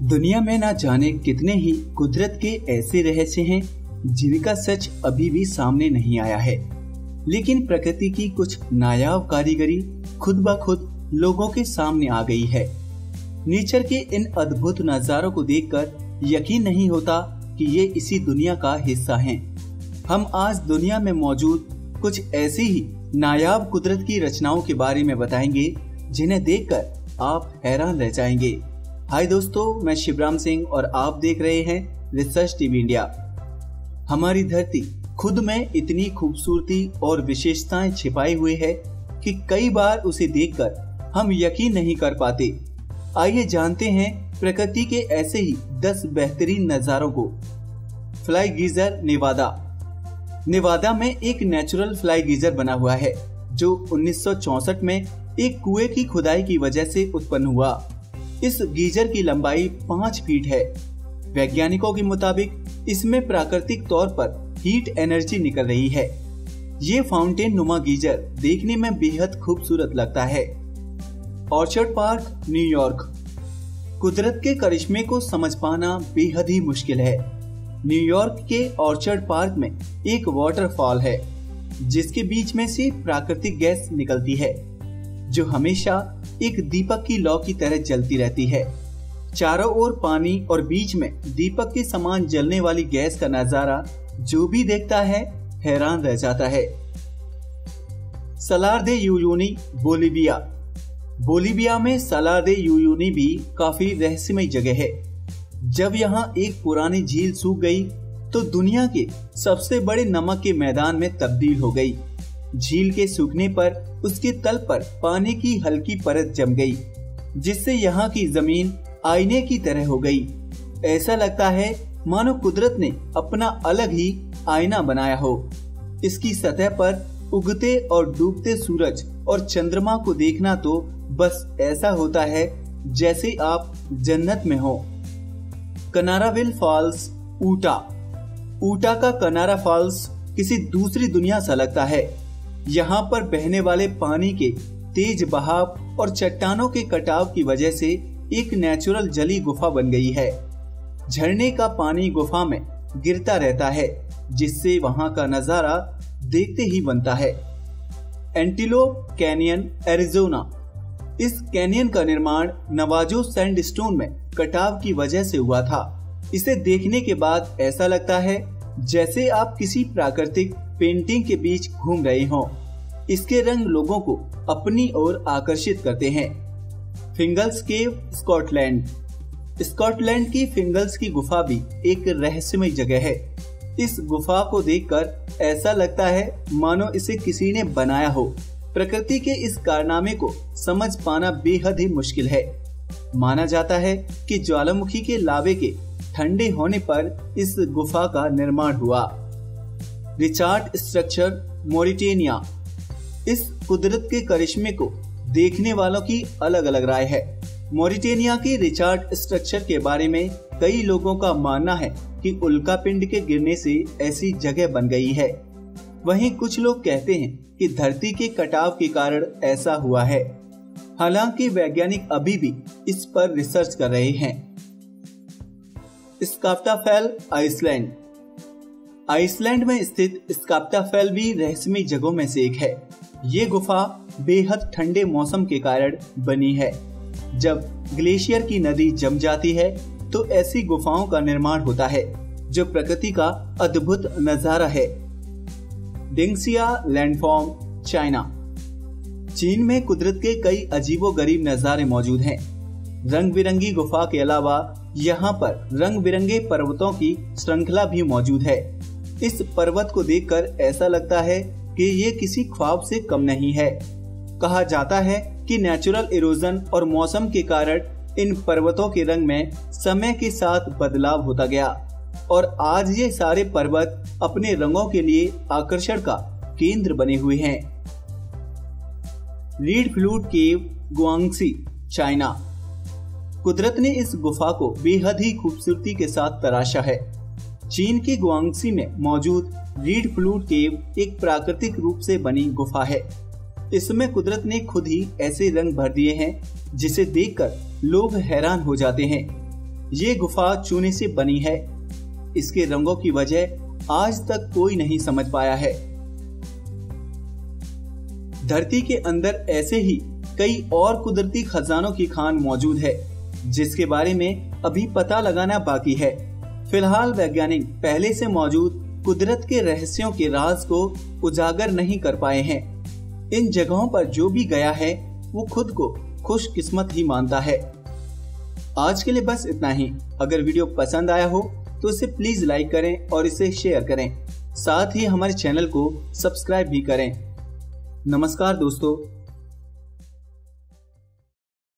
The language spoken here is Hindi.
दुनिया में ना जाने कितने ही कुदरत के ऐसे रहस्य हैं जिनका सच अभी भी सामने नहीं आया है, लेकिन प्रकृति की कुछ नायाब कारीगरी खुद ब खुद लोगों के सामने आ गई है। नेचर के इन अद्भुत नजारों को देखकर यकीन नहीं होता कि ये इसी दुनिया का हिस्सा हैं। हम आज दुनिया में मौजूद कुछ ऐसी ही नायाब कुदरत की रचनाओं के बारे में बताएंगे जिन्हें देखकर आप हैरान रह जाएंगे। हाय दोस्तों, मैं शिवराम सिंह और आप देख रहे हैं रिसर्च टीवी इंडिया। हमारी धरती खुद में इतनी खूबसूरती और विशेषताएं छिपाई हुई है कि कई बार उसे देखकर हम यकीन नहीं कर पाते। आइए जानते हैं प्रकृति के ऐसे ही 10 बेहतरीन नजारों को। फ्लाई गीजर नेवादा में एक नेचुरल फ्लाई गीजर बना हुआ है जो 1964 में एक कुएं की खुदाई की वजह से उत्पन्न हुआ। इस गीजर की लंबाई 5 फीट है। वैज्ञानिकों के मुताबिक इसमें प्राकृतिक तौर पर हीट एनर्जी निकल रही है। ये फाउंटेन नुमा गीजर देखने में बेहद खूबसूरत लगता है। Orchard park, New York. कुदरत के करिश्मे को समझ पाना बेहद ही मुश्किल है। न्यूयॉर्क के ऑर्चर्ड पार्क में एक वाटरफॉल है जिसके बीच में से प्राकृतिक गैस निकलती है जो हमेशा एक दीपक की लौ की तरह जलती रहती है। चारों ओर पानी और बीच में दीपक के समान जलने वाली गैस का नजारा जो भी देखता है हैरान रह जाता है। सलार दे यूयुनी, बोलीविया में सलार दे यूयुनी भी काफी रहस्यमय जगह है। जब यहाँ एक पुरानी झील सूख गई तो दुनिया के सबसे बड़े नमक के मैदान में तब्दील हो गई। झील के सूखने पर उसके तल पर पानी की हल्की परत जम गई जिससे यहाँ की जमीन आईने की तरह हो गई। ऐसा लगता है मानो कुदरत ने अपना अलग ही आईना बनाया हो। इसकी सतह पर उगते और डूबते सूरज और चंद्रमा को देखना तो बस ऐसा होता है जैसे आप जन्नत में हो। कनाराविल फॉल्स, ऊटा का कनारा फॉल्स किसी दूसरी दुनिया सा लगता है। यहाँ पर बहने वाले पानी के तेज बहाव और चट्टानों के कटाव की वजह से एक नेचुरल जली गुफा बन गई है। झरने का पानी गुफा में गिरता रहता है जिससे वहाँ का नजारा देखते ही बनता है। Antelope canyon, Arizona. इस कैनियन का निर्माण नवाजो सैंडस्टोन में कटाव की वजह से हुआ था। इसे देखने के बाद ऐसा लगता है जैसे आप किसी प्राकृतिक पेंटिंग के बीच घूम रहे हों। इसके रंग लोगों को अपनी ओर आकर्षित करते हैं। फिंगल्स केव, स्कॉटलैंड की फिंगल्स की गुफा भी एक रहस्यमय जगह है। इस गुफा को देखकर ऐसा लगता है मानो इसे किसी ने बनाया हो। प्रकृति के इस कारनामे को समझ पाना बेहद ही मुश्किल है। माना जाता है कि ज्वालामुखी के लावे के ठंडे होने पर इस गुफा का निर्माण हुआ। Richard structure, Mauritania. इस कुदरत के करिश्मे को देखने वालों की अलग अलग राय है। मॉरिटेनिया की रिचार्ड स्ट्रक्चर के बारे में कई लोगों का मानना है कि उल्कापिंड के गिरने से ऐसी जगह बन गई है। वहीं कुछ लोग कहते हैं कि धरती के कटाव के कारण ऐसा हुआ है। हालांकि वैज्ञानिक अभी भी इस पर रिसर्च कर रहे हैं। स्काफ्टाफेल, आइसलैंड में स्थित स्काफ्टाफेल भी रहस्यमय जगहों में से एक है। ये गुफा बेहद ठंडे मौसम के कारण बनी है। जब ग्लेशियर की नदी जम जाती है तो ऐसी गुफाओं का निर्माण होता है जो प्रकृति का अद्भुत नजारा है। डेंगसिया लैंडफॉर्म, चाइना। चीन में कुदरत के कई अजीबोगरीब नजारे मौजूद हैं। रंग बिरंगी गुफा के अलावा यहाँ पर रंग बिरंगे पर्वतों की श्रृंखला भी मौजूद है। इस पर्वत को देखकर ऐसा लगता है कि ये किसी ख्वाब से कम नहीं है। कहा जाता है कि नेचुरल इरोजन और मौसम के कारण इन पर्वतों के रंग में समय के साथ बदलाव होता गया और आज ये सारे पर्वत अपने रंगों के लिए आकर्षण का केंद्र बने हुए हैं। रीड फ्लूट केव, गुआंगसी, चाइना। कुदरत ने इस गुफा को बेहद ही खूबसूरती के साथ तराशा है। चीन की गुआंगसी में मौजूद रीड फ्लूट केव एक प्राकृतिक रूप से बनी गुफा है। इसमें कुदरत ने खुद ही ऐसे रंग भर दिए हैं जिसे देखकर लोग हैरान हो जाते हैं। ये गुफा चूने से बनी है। इसके रंगों की वजह आज तक कोई नहीं समझ पाया है। धरती के अंदर ऐसे ही कई और कुदरती खजानों की खान मौजूद है, जिसके बारे में अभी पता लगाना बाकी है। फिलहाल वैज्ञानिक पहले से मौजूद कुदरत के रहस्यों के राज को उजागर नहीं कर पाए हैं। इन जगहों पर जो भी गया है वो खुद को खुशकिस्मत ही मानता है। आज के लिए बस इतना ही। अगर वीडियो पसंद आया हो तो इसे प्लीज लाइक करें और इसे शेयर करें। साथ ही हमारे चैनल को सब्सक्राइब भी करें। नमस्कार दोस्तों।